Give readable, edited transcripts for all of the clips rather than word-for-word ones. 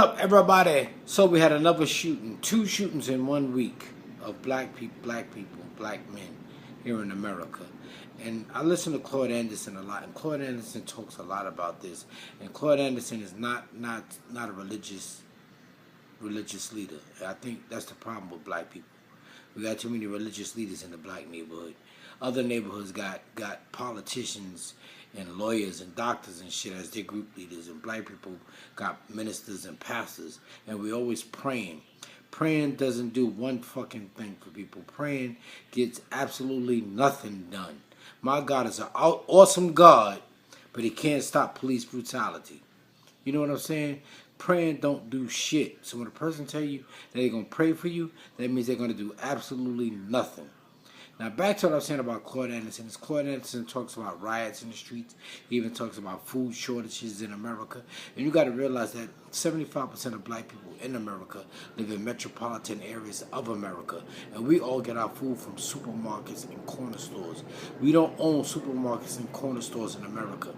up, everybody? So we had another shooting, two shootings in 1 week of black men here in America. And I listen to Claude Anderson a lot, and Claude Anderson talks a lot about this. And Claude Anderson is not a religious leader. I think that's the problem with black people. We got too many religious leaders in the black neighborhood. Other neighborhoods got politicians and lawyers and doctors and shit as their group leaders, and black people got ministers and pastors, and we always praying. Praying doesn't do one fucking thing for people. Praying gets absolutely nothing done. My God is an awesome God, but he can't stop police brutality. You know what I'm saying? Praying don't do shit. So when a person tell you that they're going to pray for you, that means they're going to do absolutely nothing. Now back to what I was saying about Claude Anderson. Claude Anderson talks about riots in the streets. He even talks about food shortages in America. And you got to realize that 75% of black people in America live in metropolitan areas of America. And we all get our food from supermarkets and corner stores. We don't own supermarkets and corner stores in America.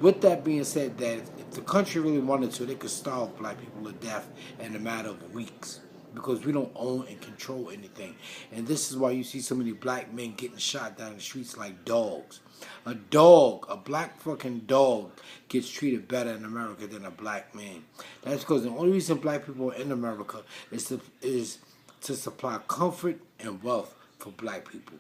With that being said, that if the country really wanted to, they could starve black people to death in a matter of weeks. Because we don't own and control anything. And this is why you see so many black men getting shot down the streets like dogs. A dog, a black fucking dog, gets treated better in America than a black man. That's because the only reason black people are in America is to supply comfort and wealth for black people.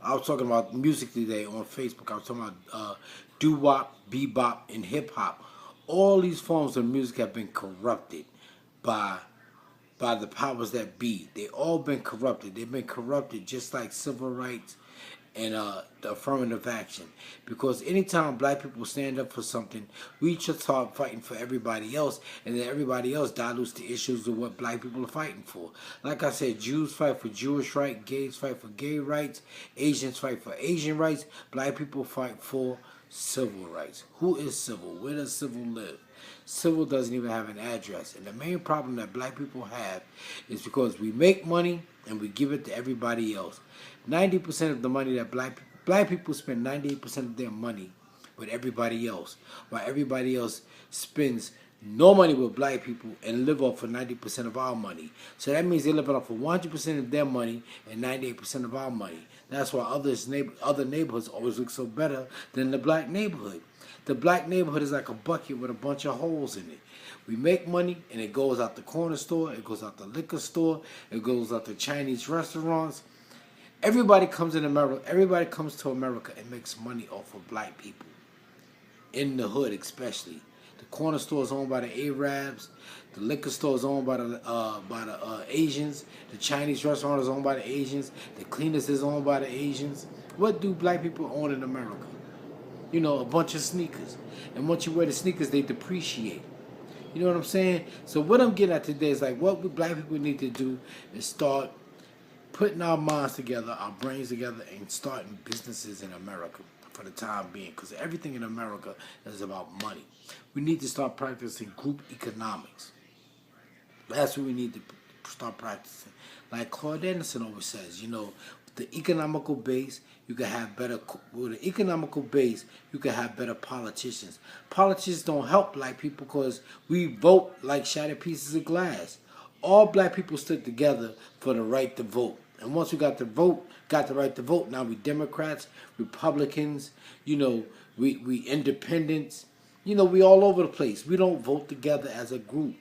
I was talking about music today on Facebook. I was talking about doo-wop, bebop, and hip-hop. All these forms of music have been corrupted by the powers that be. They all been corrupted. They've been corrupted just like civil rights and the affirmative action. Because anytime black people stand up for something, we just start fighting for everybody else, and then everybody else dilutes the issues of what black people are fighting for. Like I said, Jews fight for Jewish rights, gays fight for gay rights, Asians fight for Asian rights, black people fight for civil rights. Who is civil? Where does civil live? Civil doesn't even have an address. And the main problem that black people have is because we make money and we give it to everybody else. 90% of the money that black people spend 98% of their money with everybody else, while everybody else spends no money with black people and live off for 90% of our money. So that means they're living off for 100% of their money and 98% of our money. That's why other neighborhoods always look so better than the black neighborhood. The black neighborhood is like a bucket with a bunch of holes in it. We make money and it goes out the corner store, it goes out the liquor store, it goes out the Chinese restaurants. Everybody comes in America. Everybody comes to America and makes money off of black people. In the hood especially. The corner store is owned by the Arabs. The liquor store is owned by the Asians. The Chinese restaurant is owned by the Asians. The cleaners is owned by the Asians. What do black people own in America? You know, a bunch of sneakers. And once you wear the sneakers, they depreciate. You know what I'm saying? So what I'm getting at today is like what we black people need to do is start putting our minds together, our brains together, and starting businesses in America for the time being. Because everything in America is about money. We need to start practicing group economics. That's what we need to start practicing. Like Claude Anderson always says, you know, the economical base, you can have better. With the economical base, you can have better politicians. Politicians don't help black people because we vote like shattered pieces of glass. All black people stood together for the right to vote, and once we got the right to vote, now we Democrats, Republicans, you know, we independents, you know, we all over the place. We don't vote together as a group.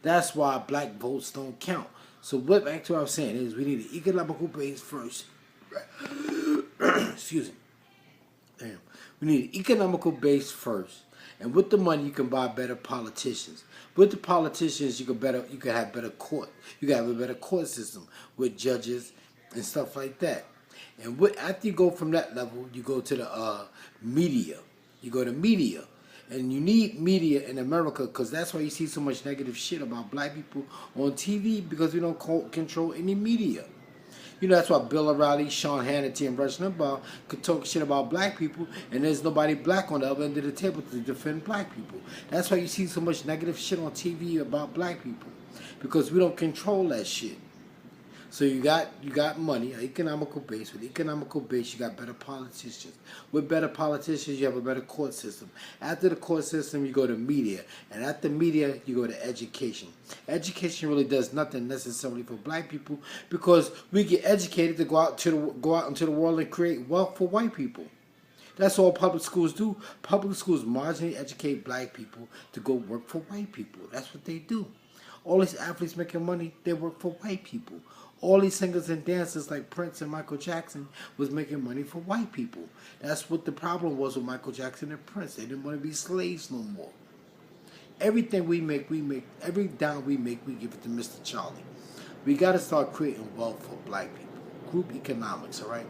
That's why black votes don't count. So what back to what I was saying is we need an economical base first. Excuse me. Damn. We need an economical base first. And with the money you can buy better politicians. With the politicians you can have better court. You can have a better court system with judges and stuff like that. And after you go from that level, you go to the media. You go to media. And you need media in America because that's why you see so much negative shit about black people on TV, because we don't control any media. You know, that's why Bill O'Reilly, Sean Hannity, and Rush Limbaugh could talk shit about black people, and there's nobody black on the other end of the table to defend black people. That's why you see so much negative shit on TV about black people, because we don't control that shit. So you got money, an economical base. With economical base, you got better politicians. With better politicians, you have a better court system. After the court system, you go to media, and after media, you go to education. Education really does nothing necessarily for black people because we get educated to go out into the world and create wealth for white people. That's all public schools do. Public schools marginally educate black people to go work for white people. That's what they do. All these athletes making money, they work for white people. All these singers and dancers like Prince and Michael Jackson was making money for white people. That's what the problem was with Michael Jackson and Prince. They didn't want to be slaves no more. Everything we make, every dime we make, we give it to Mr. Charlie. We got to start creating wealth for black people. Group economics, all right?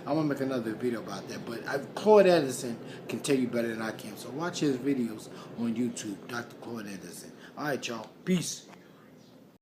I'm going to make another video about that, but Claude Anderson can tell you better than I can. So watch his videos on YouTube, Dr. Claude Anderson. All right, y'all. Peace.